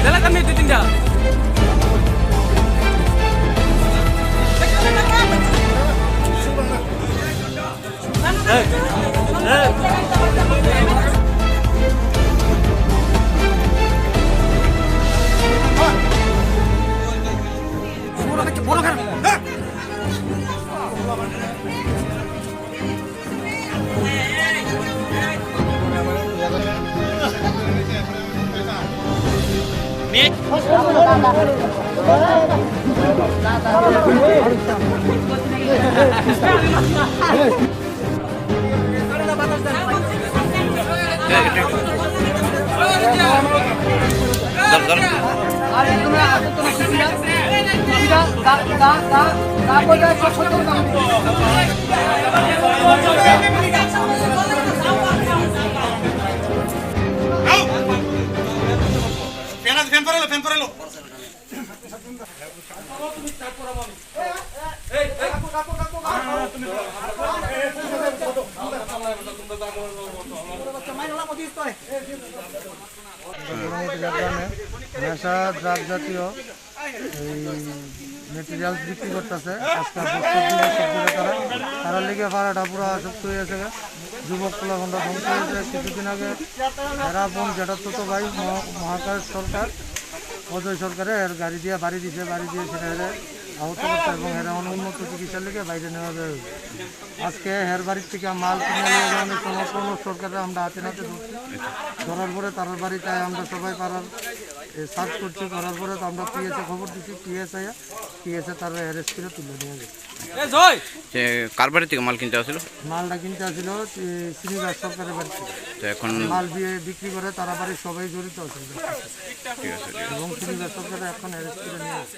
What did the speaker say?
Dala kami titinda. Fan পরালো নেশা drug জাতীয় materials বিক্রি করতেছে তারা লিগে ভাড়াটা পুরো আসক্ত হয়েছে। যুবক পোলাখণ্ড ধ্বংস হয়েছে। কিছুদিন আগে এরা বোন যেটা ছোট ভাই মহাকাশ সরকার অজয় সরকারে এর গাড়ি দিয়ে বাড়ি দিয়েছে, বাড়ি দিয়ে সেটা আহত করছে এবং এরা উন্নত চিকিৎসার লিগে বাইরে নেওয়া যায়। আজকে হের বাড়ির থেকে মাল কিনে নিয়ে যাওয়ার সময় কোনো সরকারে আমরা হাতে নাতে ধরছি। ধরার পরে তার বাড়িতে আমরা সবাই পাড়ার সার্চ করছি। করার পরে তো আমরা পিএসএ খবর দিচ্ছি। পিএসএ তারা অ্যারেস্ট করে তুলে নিয়ে গেছে। কার বাড়ি থেকে মাল কিনতে আসছিল? মালটা কিনতে আসছিল শ্রীনিবাস সরকারের বাড়ি থেকে। এখন মাল বিক্রি করে তারা বাড়ির সবাই জড়িত আছে ঠিক আছে এবং শ্রীনিবাস সরকারের এখন অ্যারেস্ট করে নিয়ে গেছে।